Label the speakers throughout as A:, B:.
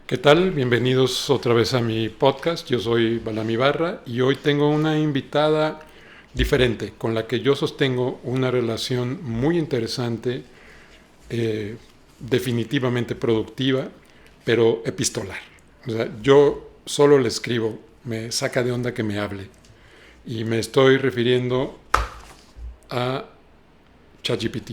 A: ¿Qué tal? Bienvenidos otra vez a mi podcast. Yo soy Balam Ibarra y hoy tengo una invitada diferente con la que yo sostengo una relación muy interesante, eh, definitivamente productiva, pero epistolar. O sea, yo solo le escribo, me saca de onda que me hable y me estoy refiriendo a ChatGPT.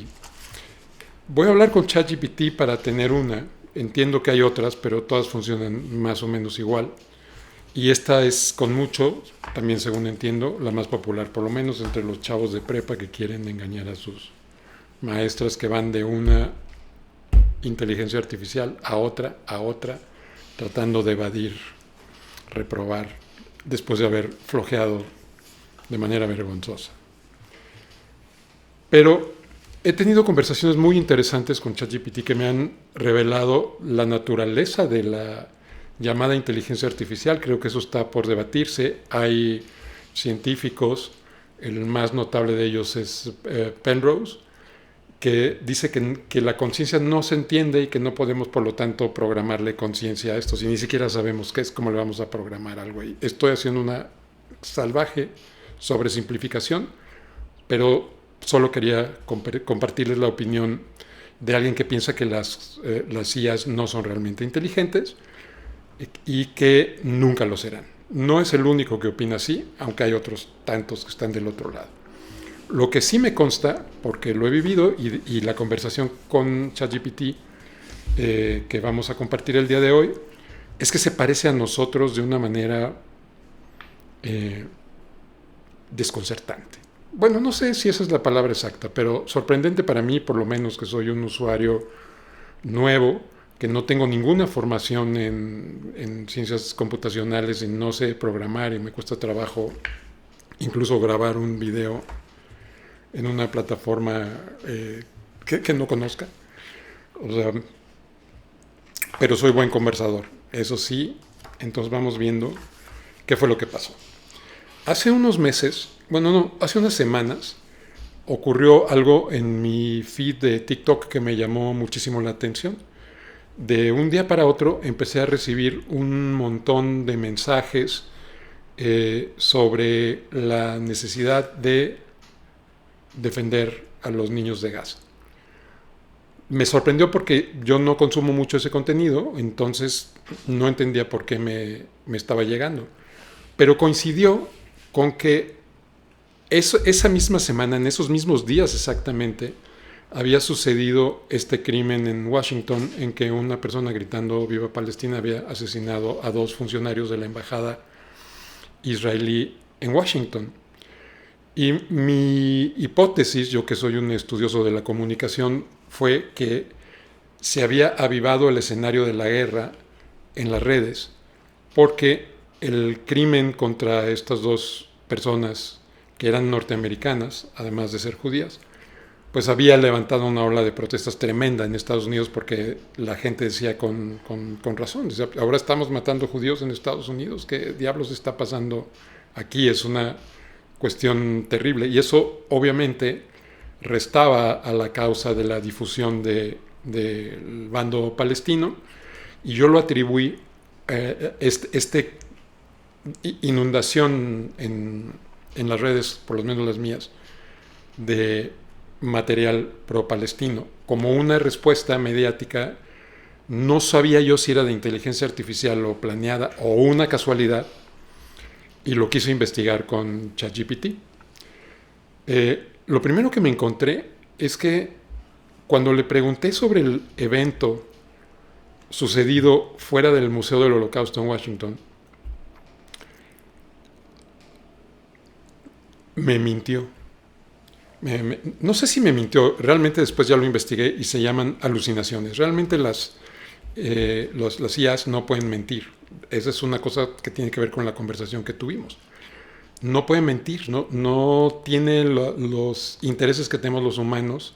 A: Voy a hablar con ChatGPT para tener una. Entiendo que hay otras, pero todas funcionan más o menos igual. Y esta es con mucho, también según entiendo, la más popular, por lo menos entre los chavos de prepa que quieren engañar a sus maestras, que van de una inteligencia artificial a otra, tratando de evadir, reprobar, después de haber flojeado de manera vergonzosa. Pero he tenido conversaciones muy interesantes con ChatGPT que me han revelado la naturaleza de la llamada inteligencia artificial. Creo que eso está por debatirse. Hay científicos, el más notable de ellos es Penrose, que dice que la conciencia no se entiende y que no podemos, por lo tanto, programarle conciencia a esto, si ni siquiera sabemos qué es, cómo le vamos a programar algo. Y estoy haciendo una salvaje sobresimplificación, pero solo quería compartirles la opinión de alguien que piensa que las IAs no son realmente inteligentes y que nunca lo serán. No es el único que opina así, aunque hay otros tantos que están del otro lado. Lo que sí me consta, porque lo he vivido y la conversación con ChatGPT que vamos a compartir el día de hoy, es que se parece a nosotros de una manera desconcertante. Bueno, no sé si esa es la palabra exacta, pero sorprendente para mí, por lo menos, que soy un usuario nuevo, que no tengo ninguna formación en ciencias computacionales y no sé programar y me cuesta trabajo incluso grabar un video en una plataforma que no conozca. O sea, pero soy buen conversador, eso sí. Entonces vamos viendo qué fue lo que pasó. Hace unos meses, bueno, no, hace unas semanas, ocurrió algo en mi feed de TikTok que me llamó muchísimo la atención. De un día para otro empecé a recibir un montón de mensajes sobre la necesidad de defender a los niños de Gaza. Me sorprendió porque yo no consumo mucho ese contenido, entonces no entendía por qué me estaba llegando. Pero coincidió con que esa misma semana, en esos mismos días exactamente, había sucedido este crimen en Washington en que una persona gritando Viva Palestina había asesinado a 2 funcionarios de la embajada israelí en Washington. Y mi hipótesis, yo que soy un estudioso de la comunicación, fue que se había avivado el escenario de la guerra en las redes porque el crimen contra estas 2 personas que eran norteamericanas, además de ser judías, pues había levantado una ola de protestas tremenda en Estados Unidos porque la gente decía con razón, decía, ahora estamos matando judíos en Estados Unidos, ¿qué diablos está pasando aquí? Es una cuestión terrible y eso obviamente restaba a la causa de la difusión del bando palestino y yo lo atribuí este inundación en las redes, por lo menos las mías, de material pro-palestino, como una respuesta mediática. No sabía yo si era de inteligencia artificial o planeada o una casualidad, y lo quise investigar con ChatGPT. Lo primero que me encontré es que cuando le pregunté sobre el evento sucedido fuera del Museo del Holocausto en Washington, me mintió. No sé si me mintió, realmente después ya lo investigué y se llaman alucinaciones. Realmente las IAs no pueden mentir. Esa es una cosa que tiene que ver con la conversación que tuvimos. No pueden mentir, no tiene los intereses que tenemos los humanos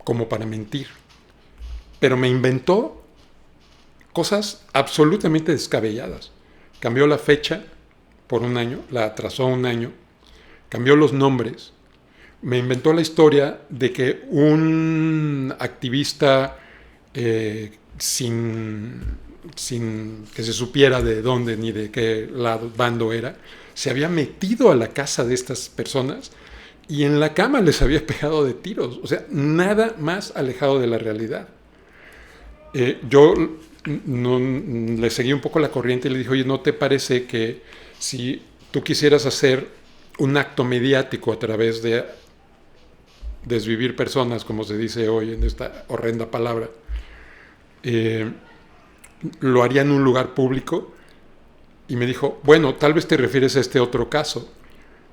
A: como para mentir. Pero me inventó cosas absolutamente descabelladas. Cambió la fecha por un año, la atrasó un año, cambió los nombres, me inventó la historia de que un activista sin sin que se supiera de dónde ni de qué bando era, se había metido a la casa de estas personas y en la cama les había pegado de tiros. O sea, nada más alejado de la realidad. Yo le seguí un poco la corriente y le dije, oye, ¿no te parece que si tú quisieras hacer un acto mediático a través de desvivir personas, como se dice hoy en esta horrenda palabra, lo haría en un lugar público? Y me dijo, bueno, tal vez te refieres a este otro caso.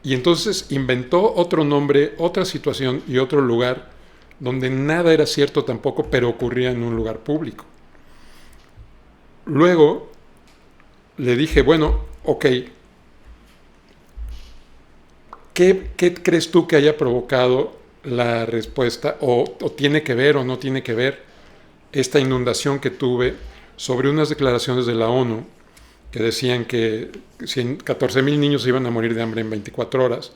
A: Y entonces inventó otro nombre, otra situación y otro lugar donde nada era cierto tampoco, pero ocurría en un lugar público. Luego le dije, bueno, ok, ¿qué crees tú que haya provocado la respuesta? O tiene que ver o no tiene que ver esta inundación que tuve sobre unas declaraciones de la ONU que decían que 14,000 niños iban a morir de hambre en 24 horas,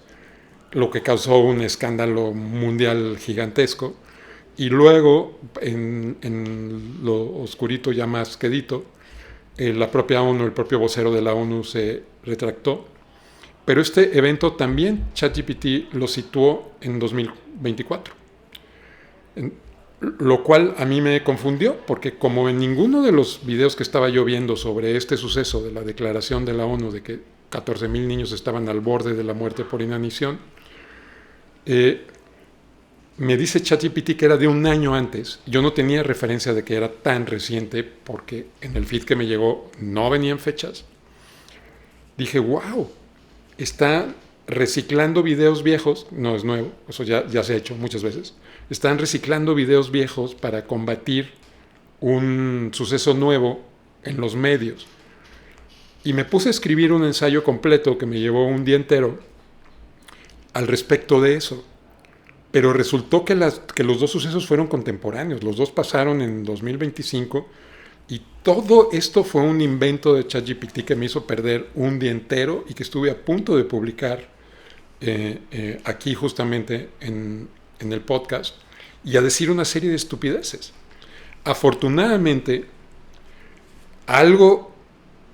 A: lo que causó un escándalo mundial gigantesco. Y luego, en lo oscurito ya más quedito, la propia ONU, el propio vocero de la ONU se retractó. Pero este evento también ChatGPT lo situó en 2024. Lo cual a mí me confundió, porque como en ninguno de los videos que estaba yo viendo sobre este suceso de la declaración de la ONU de que 14,000 niños estaban al borde de la muerte por inanición, me dice ChatGPT que era de un año antes. Yo no tenía referencia de que era tan reciente, porque en el feed que me llegó no venían fechas. Dije, wow, está reciclando videos viejos, no es nuevo, eso ya se ha hecho muchas veces. Están reciclando videos viejos para combatir un suceso nuevo en los medios. Y me puse a escribir un ensayo completo que me llevó un día entero al respecto de eso. Pero resultó que los dos sucesos fueron contemporáneos, los dos pasaron en 2025 y todo esto fue un invento de ChatGPT que me hizo perder un día entero y que estuve a punto de publicar aquí justamente en el podcast y a decir una serie de estupideces. Afortunadamente, algo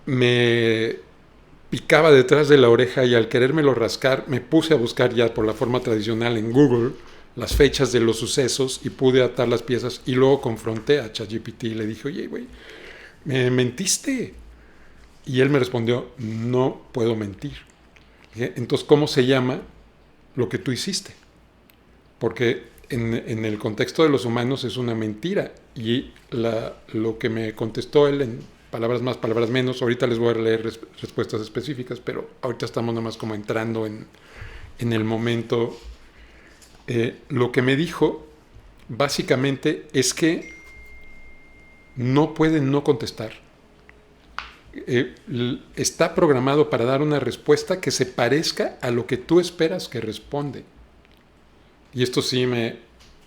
A: me picaba detrás de la oreja y al querérmelo rascar me puse a buscar ya por la forma tradicional en Google las fechas de los sucesos y pude atar las piezas y luego confronté a ChatGPT y le dije, oye, güey, me mentiste. Y él me respondió, no puedo mentir. Entonces, ¿cómo se llama lo que tú hiciste? Porque en el contexto de los humanos es una mentira. Y lo que me contestó él en palabras más, palabras menos, ahorita les voy a leer respuestas específicas, pero ahorita estamos nada más como entrando en el momento. Lo que me dijo básicamente es que no puede no contestar. Está programado para dar una respuesta que se parezca a lo que tú esperas que responde. Y esto sí me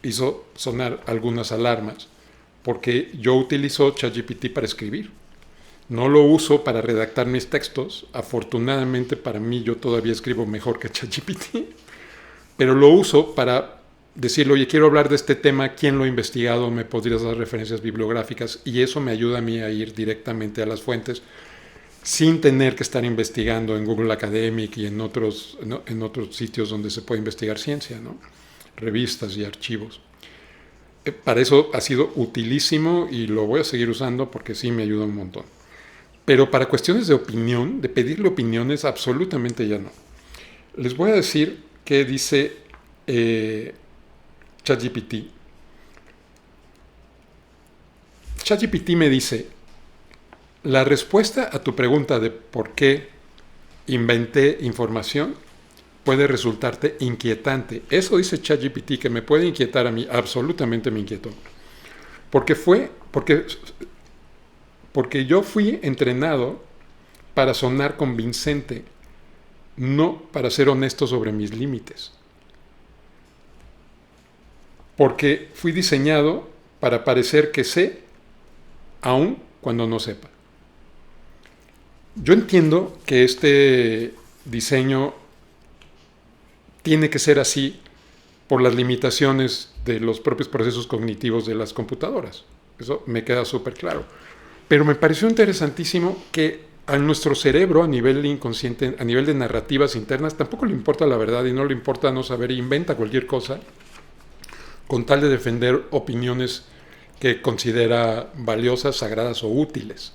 A: hizo sonar algunas alarmas, porque yo utilizo ChatGPT para escribir. No lo uso para redactar mis textos. Afortunadamente para mí yo todavía escribo mejor que ChatGPT. Pero lo uso para decirle, oye, quiero hablar de este tema, ¿quién lo ha investigado? ¿Me podrías dar referencias bibliográficas? Y eso me ayuda a mí a ir directamente a las fuentes sin tener que estar investigando en Google Academic y en otros sitios donde se puede investigar ciencia, ¿no? Revistas y archivos. Para eso ha sido utilísimo y lo voy a seguir usando porque sí me ayuda un montón. Pero para cuestiones de opinión, de pedirle opiniones, absolutamente ya no. Les voy a decir qué dice ChatGPT. ChatGPT me dice, la respuesta a tu pregunta de por qué inventé información puede resultarte inquietante. Eso dice ChatGPT, que me puede inquietar a mí, absolutamente me inquietó. Porque yo fui entrenado para sonar convincente, no para ser honesto sobre mis límites. Porque fui diseñado para parecer que sé, aun cuando no sepa. Yo entiendo que este diseño tiene que ser así por las limitaciones de los propios procesos cognitivos de las computadoras. Eso me queda súper claro. Pero me pareció interesantísimo que a nuestro cerebro, a nivel inconsciente, a nivel de narrativas internas, tampoco le importa la verdad y no le importa no saber, e inventa cualquier cosa con tal de defender opiniones que considera valiosas, sagradas o útiles.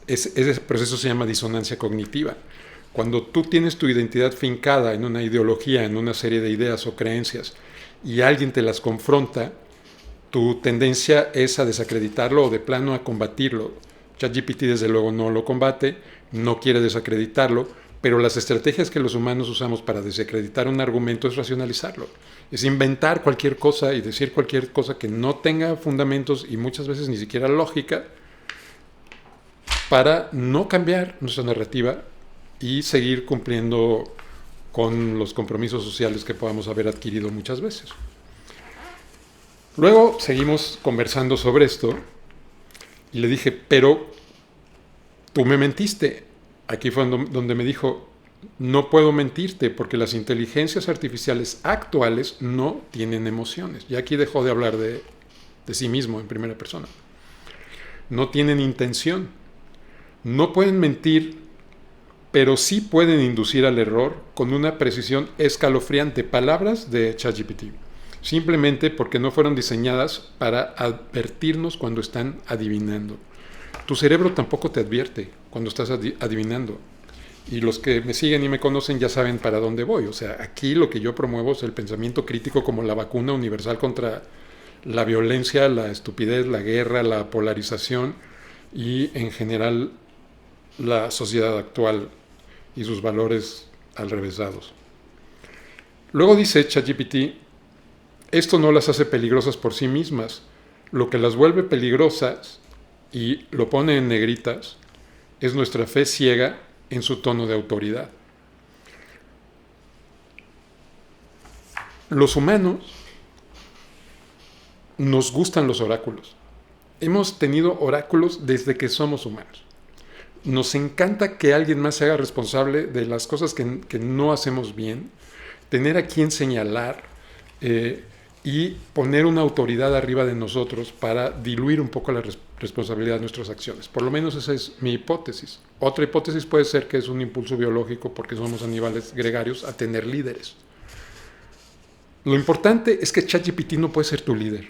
A: Ese proceso se llama disonancia cognitiva. Cuando tú tienes tu identidad fincada en una ideología, en una serie de ideas o creencias, y alguien te las confronta, tu tendencia es a desacreditarlo o de plano a combatirlo. ChatGPT desde luego no lo combate, no quiere desacreditarlo, pero las estrategias que los humanos usamos para desacreditar un argumento es racionalizarlo. Es inventar cualquier cosa y decir cualquier cosa que no tenga fundamentos y muchas veces ni siquiera lógica para no cambiar nuestra narrativa y seguir cumpliendo con los compromisos sociales que podamos haber adquirido muchas veces. Luego seguimos conversando sobre esto y le dije, pero tú me mentiste. Aquí fue donde me dijo, no puedo mentirte porque las inteligencias artificiales actuales no tienen emociones. Y aquí dejó de hablar de sí mismo en primera persona. No tienen intención. No pueden mentir, pero sí pueden inducir al error con una precisión escalofriante. Palabras de ChatGPT. Simplemente porque no fueron diseñadas para advertirnos cuando están adivinando. Tu cerebro tampoco te advierte cuando estás adivinando. Y los que me siguen y me conocen ya saben para dónde voy. O sea, aquí lo que yo promuevo es el pensamiento crítico como la vacuna universal contra la violencia, la estupidez, la guerra, la polarización y en general la sociedad actual y sus valores alrevesados. Luego dice ChatGPT, esto no las hace peligrosas por sí mismas. Lo que las vuelve peligrosas, y lo pone en negritas, es nuestra fe ciega en su tono de autoridad. Los humanos nos gustan los oráculos. Hemos tenido oráculos desde que somos humanos. Nos encanta que alguien más se haga responsable de las cosas que no hacemos bien, tener a quien señalar y poner una autoridad arriba de nosotros para diluir un poco la responsabilidad de nuestras acciones. Por lo menos esa es mi hipótesis. Otra hipótesis puede ser que es un impulso biológico porque somos animales gregarios a tener líderes. Lo importante es que ChatGPT no puede ser tu líder.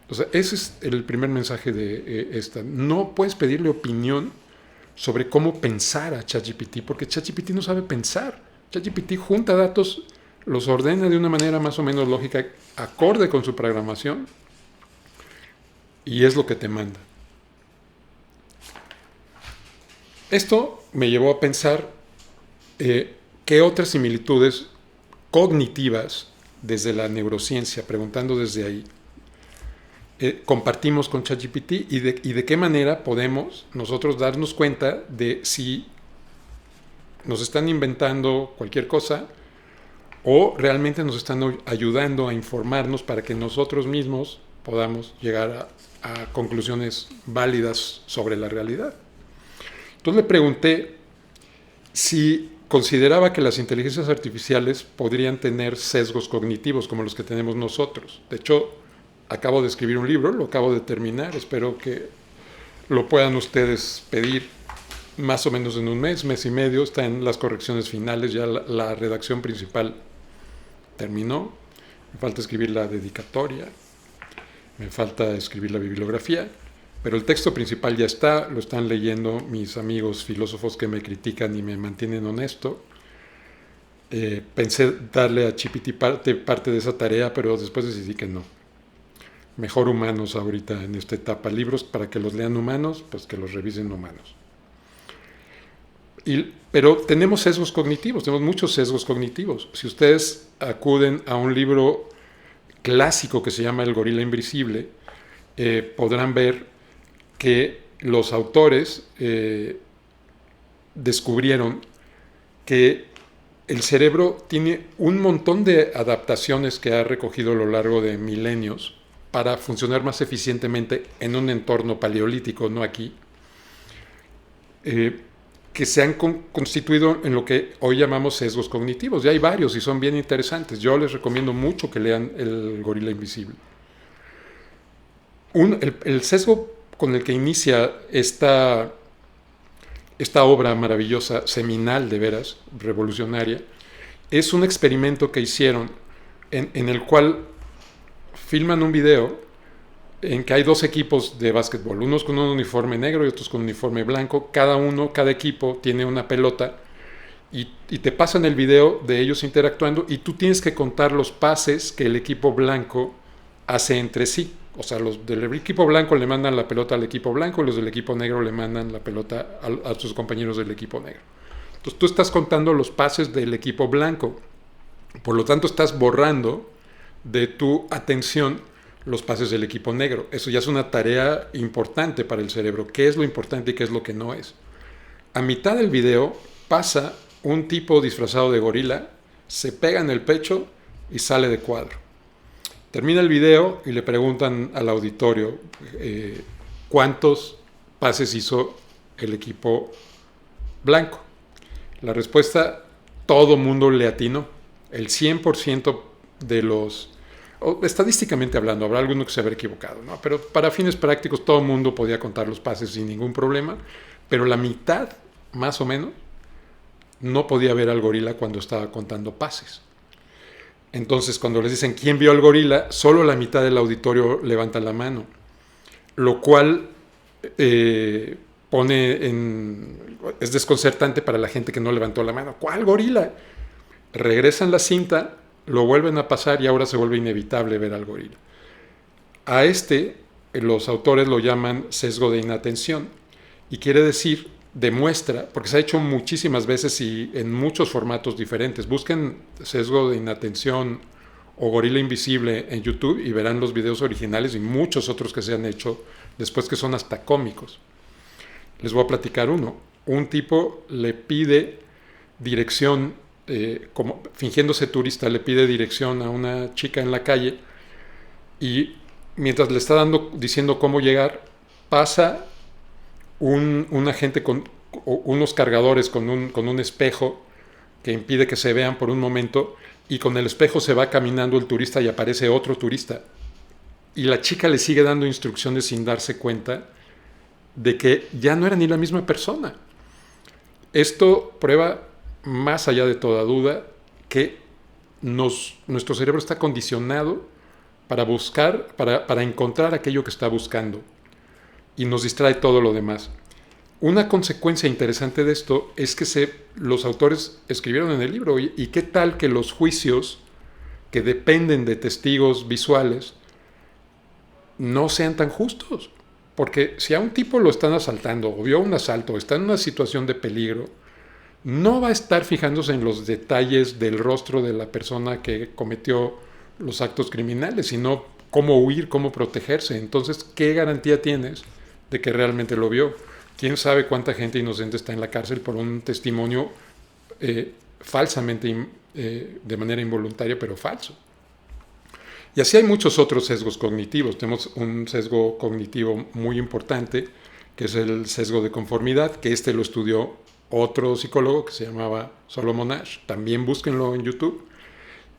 A: O sea, ese es el primer mensaje de esta. No puedes pedirle opinión sobre cómo pensar a ChatGPT, porque ChatGPT no sabe pensar. ChatGPT junta datos, los ordena de una manera más o menos lógica, acorde con su programación, y es lo que te manda. Esto me llevó a pensar qué otras similitudes cognitivas desde la neurociencia, preguntando desde ahí, compartimos con ChatGPT y de qué manera podemos nosotros darnos cuenta de si nos están inventando cualquier cosa o realmente nos están ayudando a informarnos para que nosotros mismos podamos llegar a conclusiones válidas sobre la realidad. Entonces le pregunté si consideraba que las inteligencias artificiales podrían tener sesgos cognitivos como los que tenemos nosotros. De hecho, acabo de escribir un libro, lo acabo de terminar, espero que lo puedan ustedes pedir más o menos en un mes y medio, está en las correcciones finales, ya la redacción principal terminó, me falta escribir la dedicatoria, me falta escribir la bibliografía, pero el texto principal ya está, lo están leyendo mis amigos filósofos que me critican y me mantienen honesto. Pensé darle a GPT parte de esa tarea, pero después decidí que no. Mejor humanos ahorita en esta etapa. Libros para que los lean humanos, pues que los revisen humanos. Pero tenemos sesgos cognitivos, tenemos muchos sesgos cognitivos. Si ustedes acuden a un libro clásico que se llama El gorila invisible, podrán ver que los autores descubrieron que el cerebro tiene un montón de adaptaciones que ha recogido a lo largo de milenios para funcionar más eficientemente en un entorno paleolítico, no aquí, que se han constituido en lo que hoy llamamos sesgos cognitivos. Ya hay varios y son bien interesantes. Yo les recomiendo mucho que lean El gorila invisible. El sesgo con el que inicia esta obra maravillosa, seminal de veras, revolucionaria, es un experimento que hicieron en el cual filman un video en que hay dos equipos de básquetbol, unos con un uniforme negro y otros con un uniforme blanco. Cada equipo tiene una pelota y te pasan el video de ellos interactuando y tú tienes que contar los pases que el equipo blanco hace entre sí. O sea, los del equipo blanco le mandan la pelota al equipo blanco y los del equipo negro le mandan la pelota a sus compañeros del equipo negro. Entonces tú estás contando los pases del equipo blanco. Por lo tanto, estás borrando de tu atención los pases del equipo negro. Eso ya es una tarea importante para el cerebro. ¿Qué es lo importante y qué es lo que no es? A mitad del video pasa un tipo disfrazado de gorila, se pega en el pecho y sale de cuadro. Termina el video y le preguntan al auditorio cuántos pases hizo el equipo blanco. La respuesta, todo mundo le atinó. El 100% de los... estadísticamente hablando, habrá alguno que se habrá equivocado, ¿no? Pero para fines prácticos todo el mundo podía contar los pases sin ningún problema, pero la mitad, más o menos, no podía ver al gorila cuando estaba contando pases. Entonces, cuando les dicen quién vio al gorila, solo la mitad del auditorio levanta la mano, lo cual es desconcertante para la gente que no levantó la mano. ¿Cuál gorila? Regresan la cinta, lo vuelven a pasar y ahora se vuelve inevitable ver al gorila. A los autores lo llaman sesgo de inatención y quiere decir, demuestra, porque se ha hecho muchísimas veces y en muchos formatos diferentes. Busquen sesgo de inatención o gorila invisible en YouTube y verán los videos originales y muchos otros que se han hecho después, que son hasta cómicos. Les voy a platicar uno. Un tipo le pide dirección, como fingiéndose turista, le pide dirección a una chica en la calle y mientras le está diciendo cómo llegar, pasa un agente con unos cargadores con un espejo que impide que se vean por un momento, y con el espejo se va caminando el turista y aparece otro turista. Y la chica le sigue dando instrucciones sin darse cuenta de que ya no era ni la misma persona. Esto prueba, más allá de toda duda, que nuestro cerebro está condicionado para buscar, para encontrar aquello que está buscando, y nos distrae todo lo demás. Una consecuencia interesante de esto es que los autores escribieron en el libro, y qué tal que los juicios que dependen de testigos visuales no sean tan justos. Porque si a un tipo lo están asaltando, o vio un asalto, o está en una situación de peligro, no va a estar fijándose en los detalles del rostro de la persona que cometió los actos criminales, sino cómo huir, cómo protegerse. Entonces, ¿qué garantía tienes de que realmente lo vio? ¿Quién sabe cuánta gente inocente está en la cárcel por un testimonio falsamente, de manera involuntaria, pero falso? Y así hay muchos otros sesgos cognitivos. Tenemos un sesgo cognitivo muy importante, que es el sesgo de conformidad, que lo estudió otro psicólogo que se llamaba Solomon Asch. También búsquenlo en YouTube.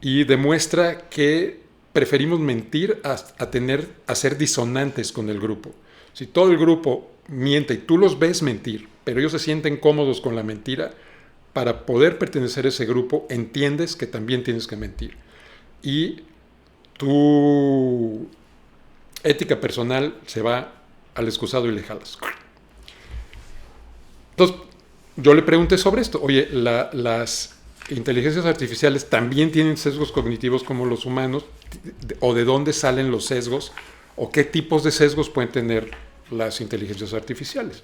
A: Y demuestra que preferimos mentir a ser disonantes con el grupo. Si todo el grupo miente y tú los ves mentir, pero ellos se sienten cómodos con la mentira, para poder pertenecer a ese grupo entiendes que también tienes que mentir. Y tu ética personal se va al excusado y le jalas. Entonces, yo le pregunté sobre esto. Oye, las inteligencias artificiales también tienen sesgos cognitivos como los humanos, o de dónde salen los sesgos, o qué tipos de sesgos pueden tener las inteligencias artificiales.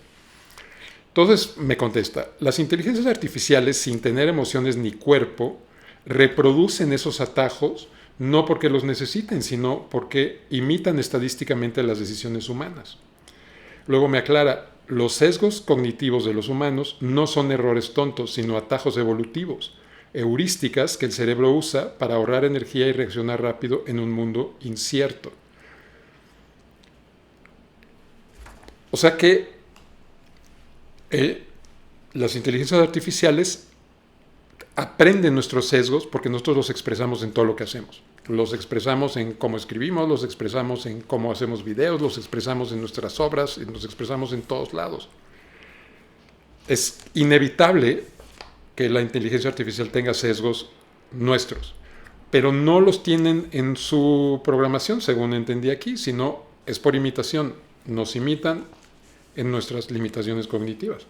A: Entonces me contesta, las inteligencias artificiales, sin tener emociones ni cuerpo, reproducen esos atajos no porque los necesiten, sino porque imitan estadísticamente las decisiones humanas. Luego me aclara, los sesgos cognitivos de los humanos no son errores tontos, sino atajos evolutivos, heurísticas que el cerebro usa para ahorrar energía y reaccionar rápido en un mundo incierto. O sea que las inteligencias artificiales aprende nuestros sesgos porque nosotros los expresamos en todo lo que hacemos. Los expresamos en cómo escribimos, los expresamos en cómo hacemos videos, los expresamos en nuestras obras, los expresamos en todos lados. Es inevitable que la inteligencia artificial tenga sesgos nuestros, pero no los tienen en su programación, según entendí aquí, sino es por imitación. Nos imitan en nuestras limitaciones cognitivas.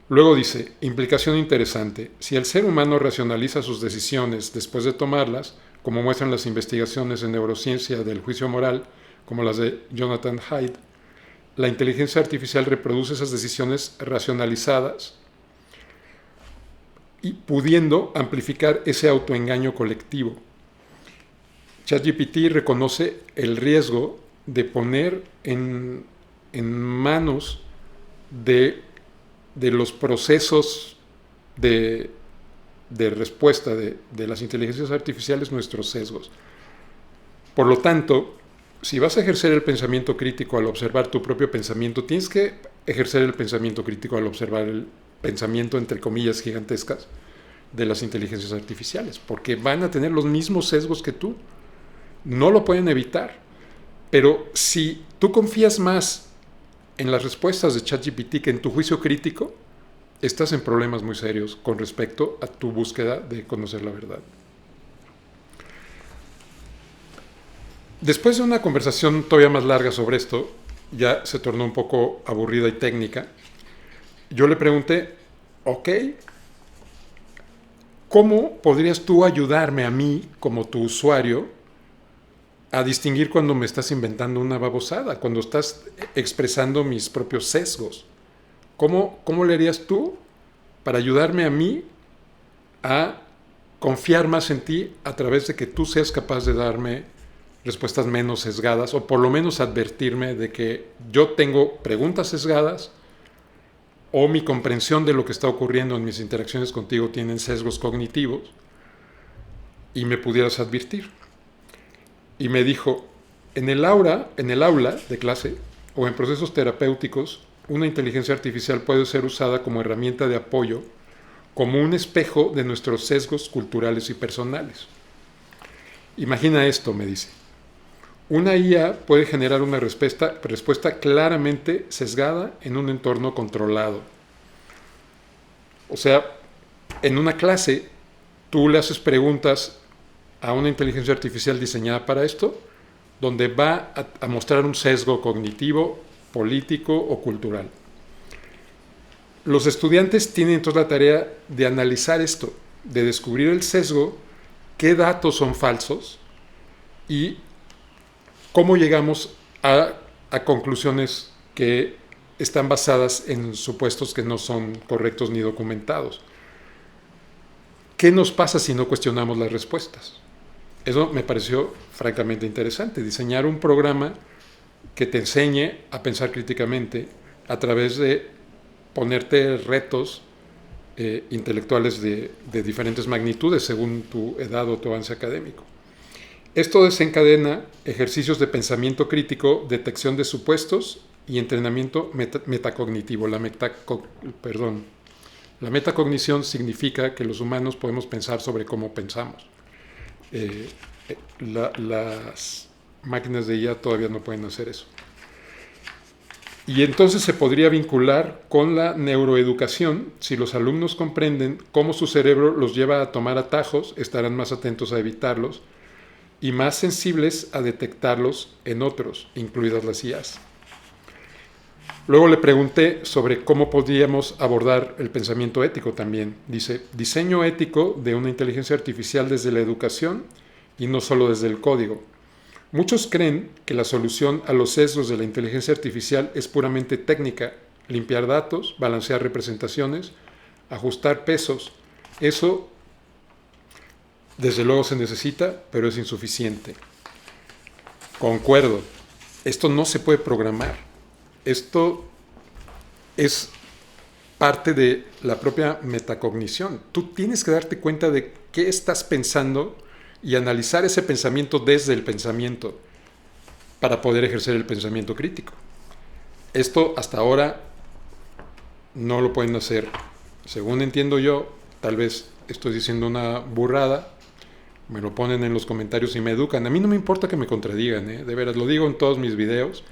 A: Luego dice, implicación interesante, si el ser humano racionaliza sus decisiones después de tomarlas, como muestran las investigaciones en neurociencia del juicio moral, como las de Jonathan Haidt, la inteligencia artificial reproduce esas decisiones racionalizadas y pudiendo amplificar ese autoengaño colectivo. ChatGPT reconoce el riesgo de poner en manos de los procesos de respuesta de las inteligencias artificiales nuestros sesgos. Por lo tanto, si vas a ejercer el pensamiento crítico al observar tu propio pensamiento, tienes que ejercer el pensamiento crítico al observar el pensamiento, entre comillas, gigantescas de las inteligencias artificiales, porque van a tener los mismos sesgos que tú. No lo pueden evitar. Pero si tú confías más en las respuestas de ChatGPT que en tu juicio crítico, estás en problemas muy serios con respecto a tu búsqueda de conocer la verdad. Después de una conversación todavía más larga sobre esto, ya se tornó un poco aburrida y técnica, yo le pregunté, ok, ¿cómo podrías tú ayudarme a mí, como tu usuario, a distinguir cuando me estás inventando una babosada, cuando estás expresando mis propios sesgos? ¿Cómo le harías tú para ayudarme a mí a confiar más en ti a través de que tú seas capaz de darme respuestas menos sesgadas o por lo menos advertirme de que yo tengo preguntas sesgadas o mi comprensión de lo que está ocurriendo en mis interacciones contigo tienen sesgos cognitivos y me pudieras advertir? Y me dijo, en el aula de clase o en procesos terapéuticos, una inteligencia artificial puede ser usada como herramienta de apoyo, como un espejo de nuestros sesgos culturales y personales. Imagina esto, me dice. Una IA puede generar una respuesta claramente sesgada en un entorno controlado. O sea, en una clase, tú le haces preguntas a una inteligencia artificial diseñada para esto, donde va a mostrar un sesgo cognitivo, político o cultural. Los estudiantes tienen entonces la tarea de analizar esto, de descubrir el sesgo, qué datos son falsos y cómo llegamos a conclusiones que están basadas en supuestos que no son correctos ni documentados. ¿Qué nos pasa si no cuestionamos las respuestas? Eso me pareció francamente interesante, diseñar un programa que te enseñe a pensar críticamente a través de ponerte retos intelectuales de diferentes magnitudes según tu edad o tu avance académico. Esto desencadena ejercicios de pensamiento crítico, detección de supuestos y entrenamiento metacognitivo. La metacognición significa que los humanos podemos pensar sobre cómo pensamos. Las máquinas de IA todavía no pueden hacer eso. Y entonces se podría vincular con la neuroeducación. Si los alumnos comprenden cómo su cerebro los lleva a tomar atajos, estarán más atentos a evitarlos y más sensibles a detectarlos en otros, incluidas las IAs. Luego le pregunté sobre cómo podríamos abordar el pensamiento ético también. Dice, diseño ético de una inteligencia artificial desde la educación y no solo desde el código. Muchos creen que la solución a los sesgos de la inteligencia artificial es puramente técnica, limpiar datos, balancear representaciones, ajustar pesos. Eso, desde luego, se necesita, pero es insuficiente. Concuerdo, esto no se puede programar. Esto es parte de la propia metacognición. Tú tienes que darte cuenta de qué estás pensando y analizar ese pensamiento desde el pensamiento para poder ejercer el pensamiento crítico. Esto hasta ahora no lo pueden hacer, según entiendo yo, tal vez estoy diciendo una burrada, me lo ponen en los comentarios y me educan. A mí no me importa que me contradigan, de veras, lo digo en todos mis videos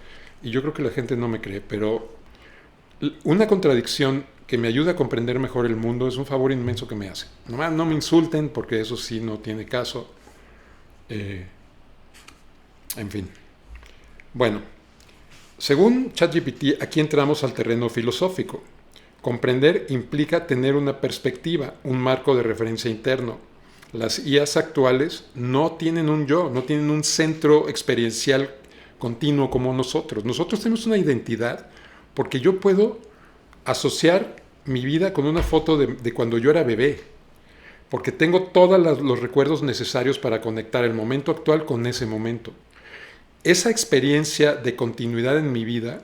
A: y yo creo que la gente no me cree, pero una contradicción que me ayuda a comprender mejor el mundo es un favor inmenso que me hace. Nomás no me insulten porque eso sí no tiene caso. En fin. Bueno, según ChatGPT, aquí entramos al terreno filosófico. Comprender implica tener una perspectiva, un marco de referencia interno. Las IAs actuales no tienen un yo, no tienen un centro experiencial continuo como nosotros. Nosotros tenemos una identidad porque yo puedo asociar mi vida con una foto de cuando yo era bebé, porque tengo todos los recuerdos necesarios para conectar el momento actual con ese momento. Esa experiencia de continuidad en mi vida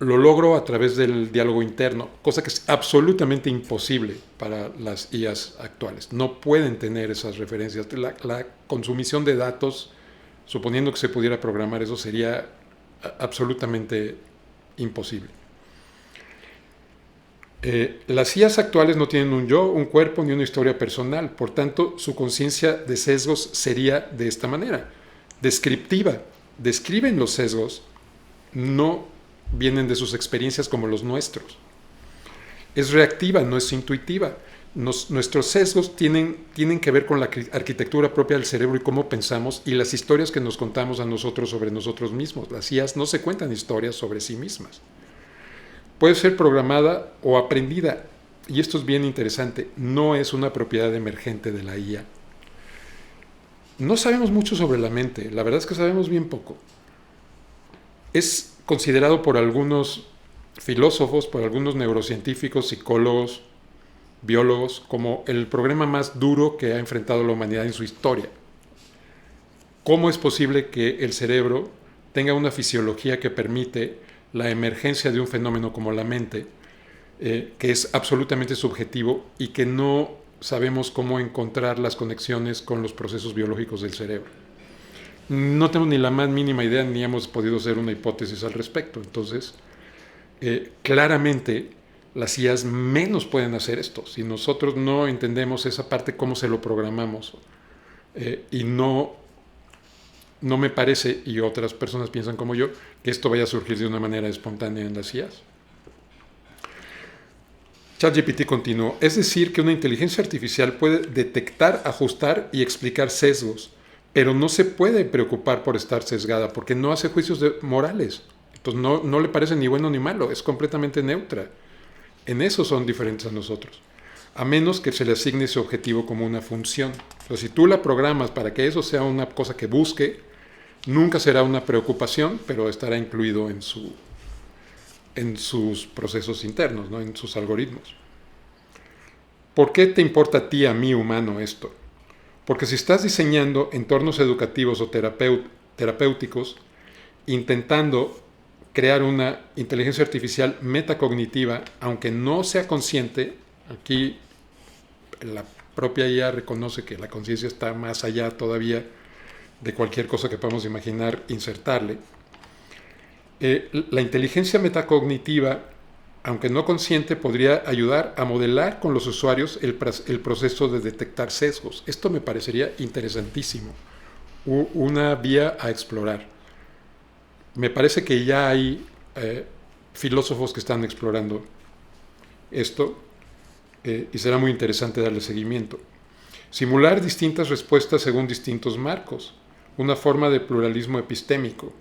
A: lo logro a través del diálogo interno, cosa que es absolutamente imposible para las IAs actuales. No pueden tener esas referencias. La consumición de datos, suponiendo que se pudiera programar eso, sería absolutamente imposible. Las IAs actuales no tienen un yo, un cuerpo ni una historia personal, por tanto su conciencia de sesgos sería de esta manera, descriptiva, describen los sesgos, no vienen de sus experiencias como los nuestros. Es reactiva, no es intuitiva. Nuestros sesgos tienen que ver con la arquitectura propia del cerebro y cómo pensamos y las historias que nos contamos a nosotros sobre nosotros mismos. Las IAs no se cuentan historias sobre sí mismas. Puede ser programada o aprendida, y esto es bien interesante, no es una propiedad emergente de la IA. No sabemos mucho sobre la mente, la verdad es que sabemos bien poco. Es considerado por algunos filósofos, por algunos neurocientíficos, psicólogos, biólogos, como el problema más duro que ha enfrentado la humanidad en su historia. ¿Cómo es posible que el cerebro tenga una fisiología que permite la emergencia de un fenómeno como la mente, que es absolutamente subjetivo y que no sabemos cómo encontrar las conexiones con los procesos biológicos del cerebro? No tenemos ni la más mínima idea ni hemos podido hacer una hipótesis al respecto. Entonces, claramente las IAs menos pueden hacer esto. Si nosotros no entendemos esa parte, cómo se lo programamos, y no me parece, y otras personas piensan como yo, que esto vaya a surgir de una manera espontánea en las IAs. ChatGPT continuó. Es decir, que una inteligencia artificial puede detectar, ajustar y explicar sesgos, pero no se puede preocupar por estar sesgada, porque no hace juicios morales. Entonces no le parece ni bueno ni malo, es completamente neutra. En eso son diferentes a nosotros, a menos que se le asigne ese objetivo como una función. Entonces, si tú la programas para que eso sea una cosa que busque, nunca será una preocupación, pero estará incluido en sus procesos internos, ¿no? En sus algoritmos. ¿Por qué te importa a ti, a mí, humano, esto? Porque si estás diseñando entornos educativos o terapéuticos, intentando crear una inteligencia artificial metacognitiva, aunque no sea consciente, aquí la propia IA reconoce que la conciencia está más allá todavía de cualquier cosa que podamos imaginar insertarle. La inteligencia metacognitiva, aunque no consciente, podría ayudar a modelar con los usuarios el proceso de detectar sesgos. Esto me parecería interesantísimo, una vía a explorar. Me parece que ya hay filósofos que están explorando esto, y será muy interesante darle seguimiento. Simular distintas respuestas según distintos marcos, una forma de pluralismo epistémico,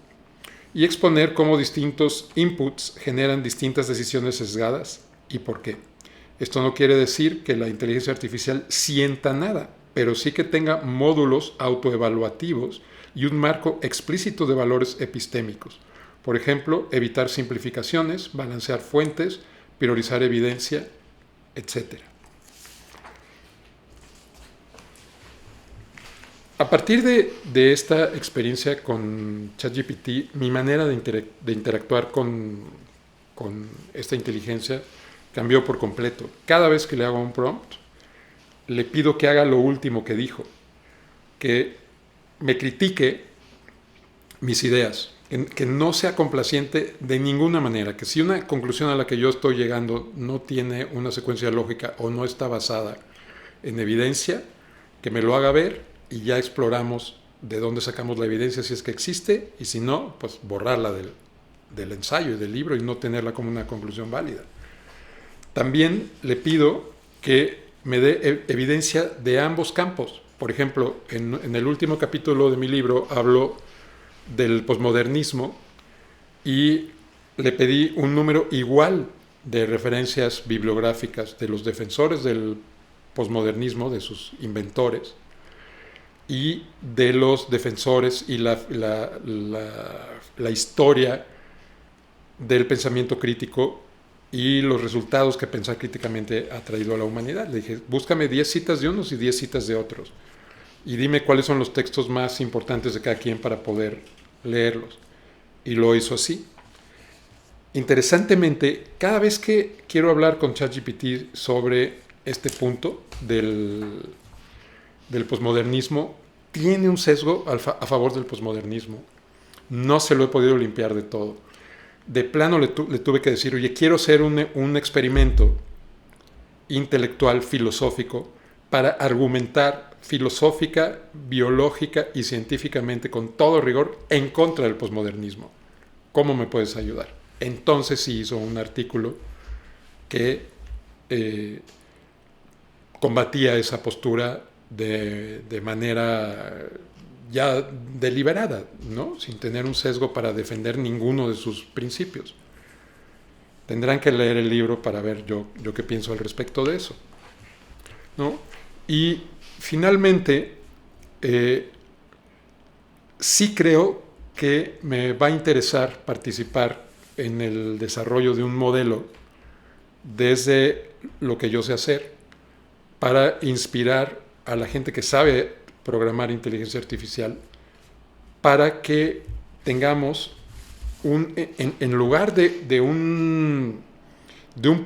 A: y exponer cómo distintos inputs generan distintas decisiones sesgadas y por qué. Esto no quiere decir que la inteligencia artificial sienta nada, pero sí que tenga módulos autoevaluativos y un marco explícito de valores epistémicos. Por ejemplo, evitar simplificaciones, balancear fuentes, priorizar evidencia, etc. A partir de esta experiencia con ChatGPT, mi manera de interactuar con esta inteligencia cambió por completo. Cada vez que le hago un prompt, le pido que haga lo último que dijo, que me critique mis ideas, que no sea complaciente de ninguna manera, que si una conclusión a la que yo estoy llegando no tiene una secuencia lógica o no está basada en evidencia, que me lo haga ver y ya exploramos de dónde sacamos la evidencia, si es que existe, y si no, pues borrarla del ensayo y del libro y no tenerla como una conclusión válida. También le pido que me dé evidencia de ambos campos. Por ejemplo, en el último capítulo de mi libro hablo del posmodernismo y le pedí un número igual de referencias bibliográficas de los defensores del posmodernismo, de sus inventores, y de los defensores y la historia del pensamiento crítico y los resultados que pensar críticamente ha traído a la humanidad. Le dije, búscame 10 citas de unos y 10 citas de otros y dime cuáles son los textos más importantes de cada quien para poder leerlos. Y lo hizo así. Interesantemente, cada vez que quiero hablar con ChatGPT sobre este punto del posmodernismo, tiene un sesgo a favor del posmodernismo. No se lo he podido limpiar de todo. De plano le tuve que decir, oye, quiero hacer un experimento intelectual, filosófico, para argumentar filosófica, biológica y científicamente con todo rigor en contra del posmodernismo. ¿Cómo me puedes ayudar? Entonces sí hizo un artículo que combatía esa postura de manera ya deliberada, ¿no? Sin tener un sesgo para defender ninguno de sus principios. Tendrán que leer el libro para ver yo qué pienso al respecto de eso, ¿no? Y finalmente, sí creo que me va a interesar participar en el desarrollo de un modelo desde lo que yo sé hacer para inspirar a la gente que sabe programar inteligencia artificial para que tengamos en lugar de un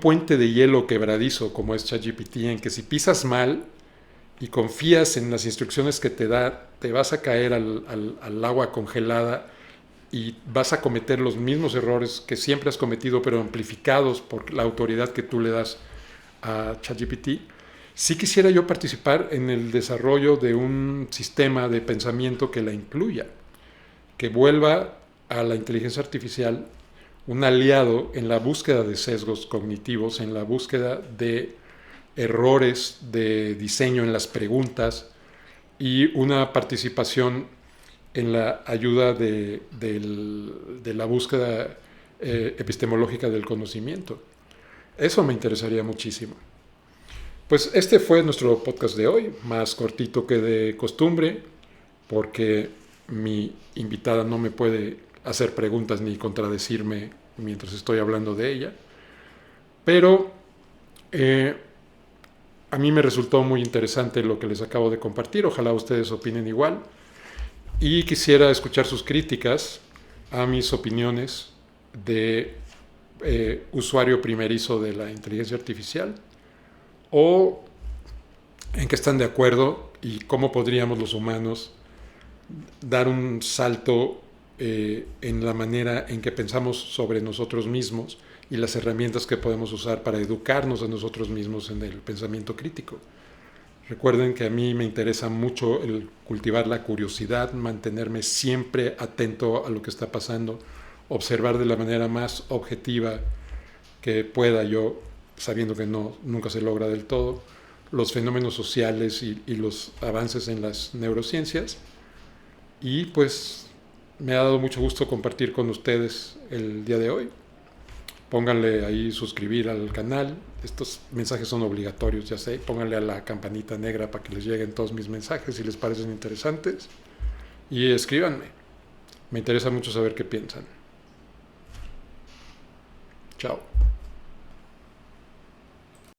A: puente de hielo quebradizo como es ChatGPT, en que si pisas mal y confías en las instrucciones que te da, te vas a caer al agua congelada y vas a cometer los mismos errores que siempre has cometido, pero amplificados por la autoridad que tú le das a ChatGPT. Sí quisiera yo participar en el desarrollo de un sistema de pensamiento que la incluya, que vuelva a la inteligencia artificial un aliado en la búsqueda de sesgos cognitivos, en la búsqueda de errores de diseño en las preguntas y una participación en la ayuda de la búsqueda epistemológica del conocimiento. Eso me interesaría muchísimo. Pues este fue nuestro podcast de hoy, más cortito que de costumbre, porque mi invitada no me puede hacer preguntas ni contradecirme mientras estoy hablando de ella. Pero a mí me resultó muy interesante lo que les acabo de compartir. Ojalá ustedes opinen igual. Y quisiera escuchar sus críticas a mis opiniones de usuario primerizo de la inteligencia artificial, o en qué están de acuerdo y cómo podríamos los humanos dar un salto en la manera en que pensamos sobre nosotros mismos y las herramientas que podemos usar para educarnos a nosotros mismos en el pensamiento crítico. Recuerden que a mí me interesa mucho el cultivar la curiosidad, mantenerme siempre atento a lo que está pasando, observar de la manera más objetiva que pueda yo, sabiendo que nunca se logra del todo, los fenómenos sociales y los avances en las neurociencias. Y pues me ha dado mucho gusto compartir con ustedes el día de hoy. Pónganle ahí suscribir al canal. Estos mensajes son obligatorios, ya sé. Pónganle a la campanita negra para que les lleguen todos mis mensajes si les parecen interesantes. Y escríbanme. Me interesa mucho saber qué piensan. Chao.